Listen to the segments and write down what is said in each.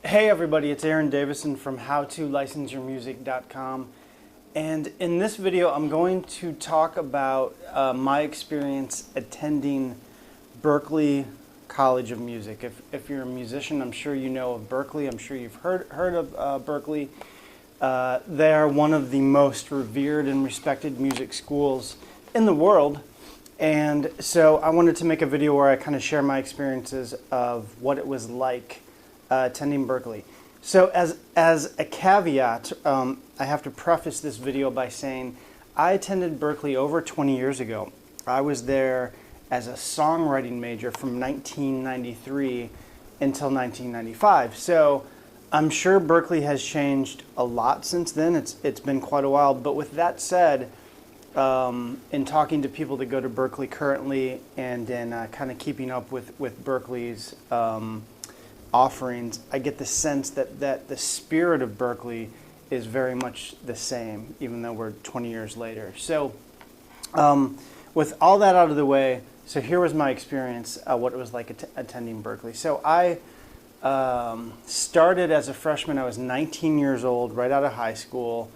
Hey everybody, it's Aaron Davison from howtolicenseyourmusic.com, and in this video I'm going to talk about my experience attending Berklee College of Music. If you're a musician, I'm sure you know of Berklee. I'm sure you've heard of Berklee. They are one of the most revered and respected music schools in the world, and so I wanted to make a video where I kind of share my experiences of what it was like attending Berklee. So as a caveat, I have to preface this video by saying I attended Berklee over 20 years ago. I was there as a songwriting major from 1993 until 1995. So I'm sure Berklee has changed a lot since then. It's been quite a while. But with that said, in talking to people that go to Berklee currently and in kind of keeping up with Berklee's offerings, I get the sense that the spirit of Berklee is very much the same, even though we're 20 years later. So with all that out of the way, so here was my experience, what it was like attending Berklee. So I started as a freshman. I was 19 years old, right out of high school,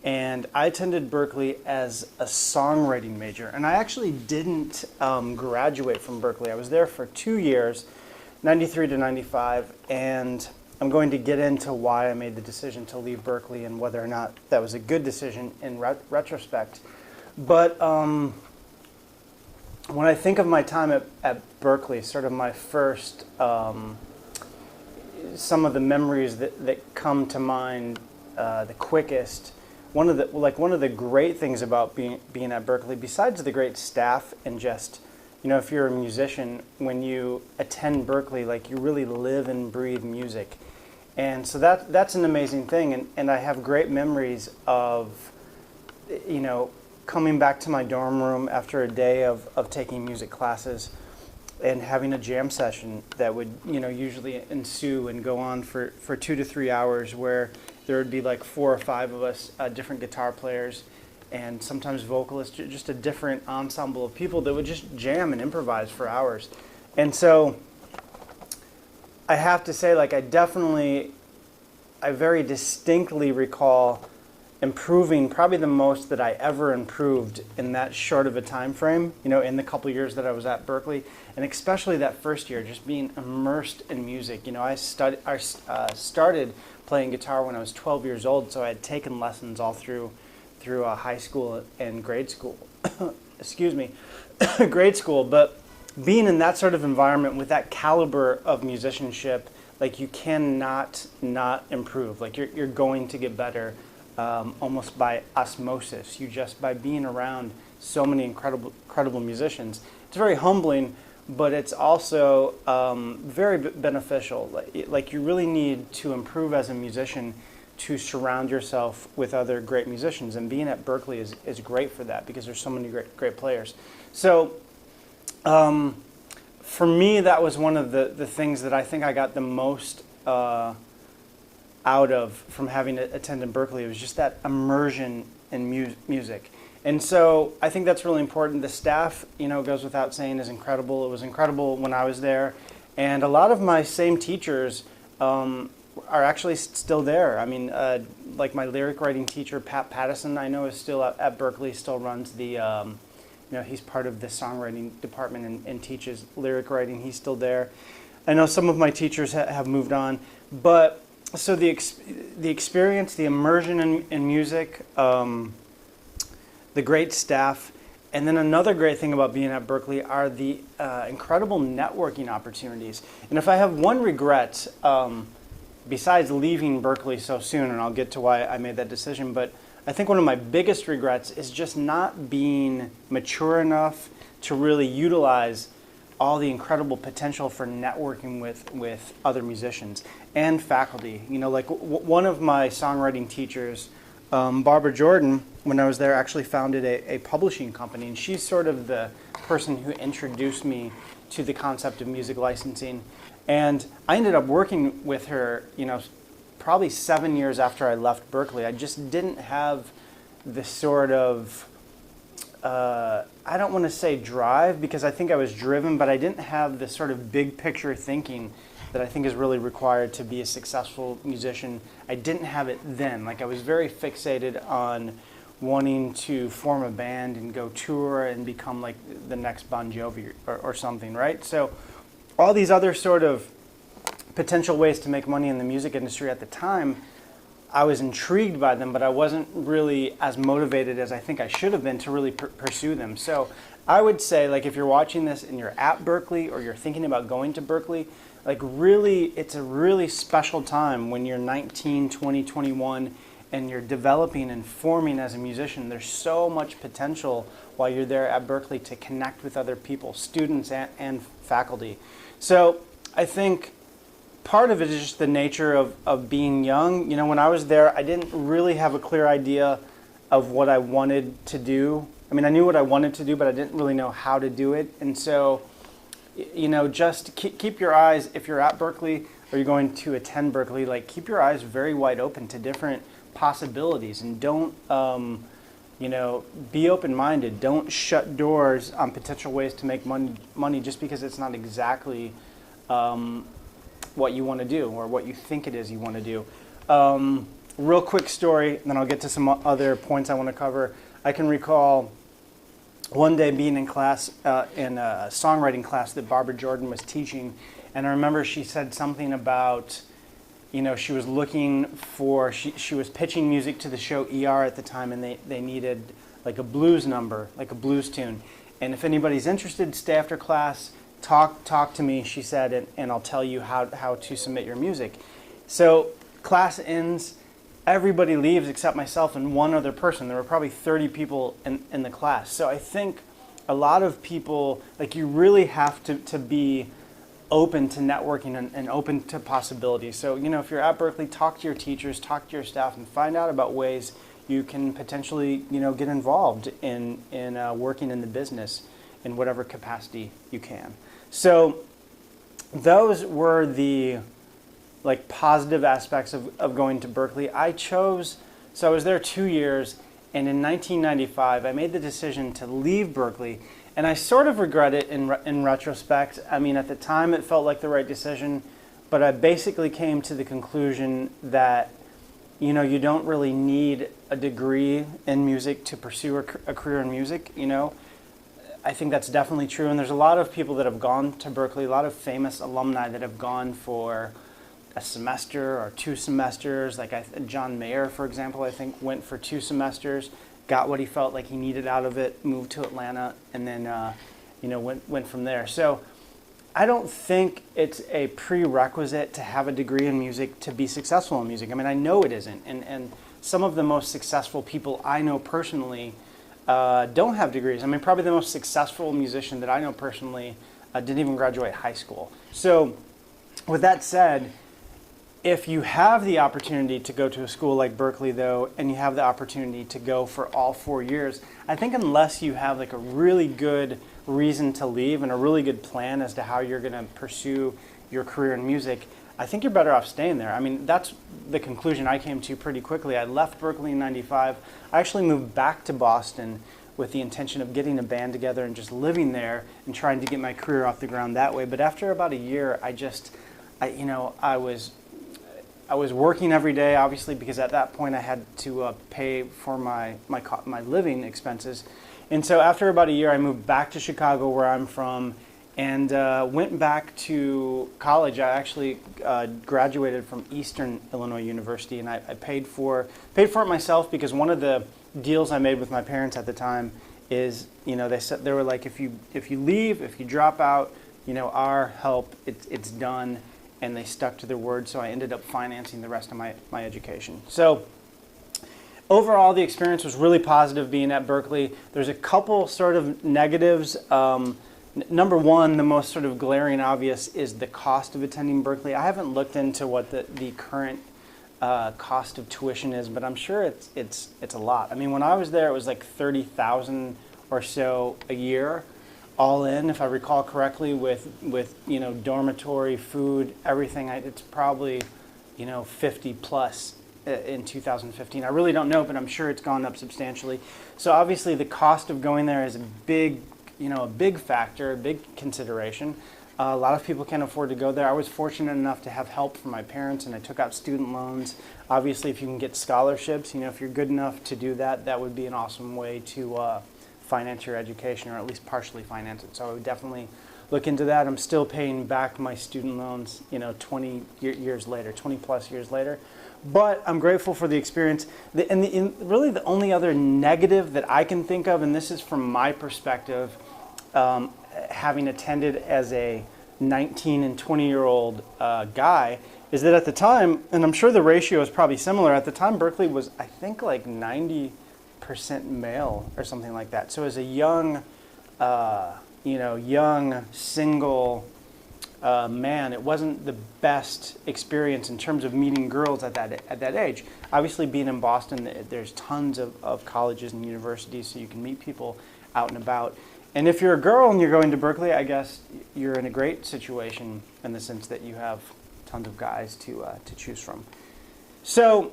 and I attended Berklee as a songwriting major. And I actually didn't graduate from Berklee. I was there for 2 years, 93 to 95, and I'm going to get into why I made the decision to leave Berklee and whether or not that was a good decision in retrospect. But when I think of my time at Berklee, sort of my first, some of the memories that come to mind the quickest, one of the great things about being at Berklee, besides the great staff and just, you know, if you're a musician, when you attend Berklee, like, you really live and breathe music. And so that's an amazing thing. And I have great memories of, you know, coming back to my dorm room after a day of taking music classes and having a jam session that would, you know, usually ensue and go on for 2 to 3 hours, where there would be like 4 or 5 of us, different guitar players, and sometimes vocalists, just a different ensemble of people that would just jam and improvise for hours. And so I have to say, like, I very distinctly recall improving probably the most that I ever improved in that short of a time frame, you know, in the couple years that I was at Berklee, and especially that first year, just being immersed in music. You know, I started playing guitar when I was 12 years old, so I had taken lessons all through high school and grade school. Excuse me, grade school. But being in that sort of environment with that caliber of musicianship, like, you cannot not improve. Like, you're going to get better almost by osmosis. You just, by being around so many incredible musicians. It's very humbling, but it's also very beneficial. Like, you really need to improve as a musician to surround yourself with other great musicians, and being at Berklee is great for that, because there's so many great players. So for me, that was one of the things that I think I got the most out of from having attended Berklee. It was just that immersion in music. And so I think that's really important. The staff, you know, goes without saying, is incredible. It was incredible when I was there, and a lot of my same teachers are actually still there. I mean, like my lyric writing teacher, Pat Pattison, I know is still at Berklee, still runs the, you know, he's part of the songwriting department and teaches lyric writing. He's still there. I know some of my teachers have moved on, but so the experience, the immersion in music, the great staff, and then another great thing about being at Berklee are the incredible networking opportunities. And if I have one regret, besides leaving Berklee so soon, and I'll get to why I made that decision, but I think one of my biggest regrets is just not being mature enough to really utilize all the incredible potential for networking with other musicians and faculty. You know, like one of my songwriting teachers, Barbara Jordan, when I was there, actually founded a publishing company, and she's sort of the person who introduced me to the concept of music licensing. And I ended up working with her, you know, probably 7 years after I left Berklee. I just didn't have the sort of, I don't want to say drive, because I think I was driven, but I didn't have the sort of big picture thinking that I think is really required to be a successful musician. I didn't have it then. Like, I was very fixated on wanting to form a band and go tour and become like the next Bon Jovi or something, right? So all these other sort of potential ways to make money in the music industry at the time, I was intrigued by them, but I wasn't really as motivated as I think I should have been to really pursue them. So I would say, like, if you're watching this and you're at Berklee or you're thinking about going to Berklee, like, really, it's a really special time when you're 19, 20, 21, and you're developing and forming as a musician. There's so much potential while you're there at Berklee to connect with other people, students and faculty. So I think part of it is just the nature of being young. You know, when I was there, I didn't really have a clear idea of what I wanted to do. I mean, I knew what I wanted to do, but I didn't really know how to do it. And so, you know, just keep your eyes, if you're at Berklee or you're going to attend Berklee, like, keep your eyes very wide open to different possibilities, and don't, you know, be open-minded. Don't shut doors on potential ways to make money just because it's not exactly what you want to do or what you think it is you want to do. Real quick story, and then I'll get to some other points I want to cover. I can recall one day being in class, in a songwriting class that Barbara Jordan was teaching, and I remember she said something about, you know, she was looking for, she was pitching music to the show ER at the time, and they needed like a blues number, like a blues tune. And if anybody's interested, stay after class, talk to me, she said, and I'll tell you how to submit your music. So class ends, everybody leaves except myself and one other person. There were probably 30 people in the class. So I think a lot of people, like, you really have to be open to networking and open to possibilities. So, you know, if you're at Berklee, talk to your teachers, talk to your staff, and find out about ways you can potentially, you know, get involved in working in the business in whatever capacity you can. So those were the, like, positive aspects of going to Berklee. So I was there 2 years, and in 1995 I made the decision to leave Berklee. And I sort of regret it in retrospect. I mean, at the time it felt like the right decision, but I basically came to the conclusion that, you know, you don't really need a degree in music to pursue a career in music, you know. I think that's definitely true, and there's a lot of people that have gone to Berklee, a lot of famous alumni that have gone for a semester or 2 semesters. Like John Mayer, for example, I think went for 2 semesters, got what he felt like he needed out of it, moved to Atlanta, and then you know, went from there. So I don't think it's a prerequisite to have a degree in music to be successful in music. I mean, I know it isn't, and some of the most successful people I know personally don't have degrees. I mean, probably the most successful musician that I know personally didn't even graduate high school. So with that said, if you have the opportunity to go to a school like Berklee, though, and you have the opportunity to go for all 4 years, I think unless you have like a really good reason to leave and a really good plan as to how you're going to pursue your career in music, I think you're better off staying there. I mean, that's the conclusion I came to pretty quickly. I left Berklee in '95. I actually moved back to Boston with the intention of getting a band together and just living there and trying to get my career off the ground that way. But after about a year, I was working every day, obviously, because at that point I had to pay for my living expenses. And so after about a year, I moved back to Chicago, where I'm from, and went back to college. I actually graduated from Eastern Illinois University, and I paid for it myself, because one of the deals I made with my parents at the time is, you know, they were like, if you leave, if you drop out, you know, our help, it's done. And they stuck to their word, so I ended up financing the rest of my education. So overall, the experience was really positive being at Berklee. There's a couple sort of negatives. Number one, the most sort of glaring obvious, is the cost of attending Berklee. I haven't looked into what the current cost of tuition is, but I'm sure it's a lot. I mean, when I was there, it was like $30,000 or so a year, all in, if I recall correctly, with you know, dormitory, food, everything. It's probably, you know, 50 plus in 2015. I really don't know, but I'm sure it's gone up substantially. So obviously the cost of going there is a big factor, a big consideration. A lot of people can't afford to go there. I was fortunate enough to have help from my parents, and I took out student loans. Obviously, if you can get scholarships, if you're good enough to do that, that would be an awesome way to finance your education, or at least partially finance it. So I would definitely look into that. I'm still paying back my student loans, 20 years later, 20 plus years later. But I'm grateful for the experience. Really the only other negative that I can think of, and this is from my perspective, having attended as a 19 and 20-year-old guy, is that at the time, and I'm sure the ratio is probably similar, at the time Berkeley was, I think, like 90% male or something like that. So as a young, young single man, it wasn't the best experience in terms of meeting girls at that age. Obviously, being in Boston, there's tons of colleges and universities, so you can meet people out and about. And if you're a girl and you're going to Berkeley, I guess you're in a great situation in the sense that you have tons of guys to choose from. So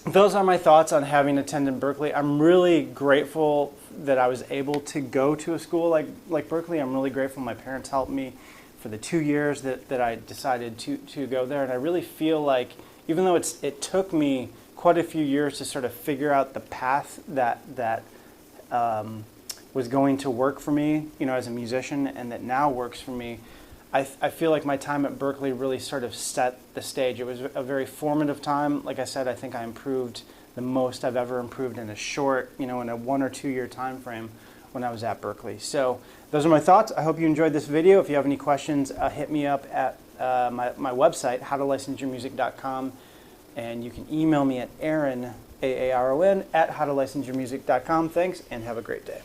those are my thoughts on having attended Berkeley. I'm really grateful that I was able to go to a school like Berkeley. I'm really grateful my parents helped me for the 2 years that I decided to go there. And I really feel like, even though it took me quite a few years to sort of figure out the path that was going to work for me, as a musician, and that now works for me, I feel like my time at Berkeley really sort of set the stage. It was a very formative time. Like I said, I think I improved the most I've ever improved in a short, in a 1 or 2 year time frame when I was at Berkeley. So those are my thoughts. I hope you enjoyed this video. If you have any questions, hit me up at my website, howtolicenseyourmusic.com, and you can email me at Aaron, AARON, at howtolicenseyourmusic.com. Thanks, and have a great day.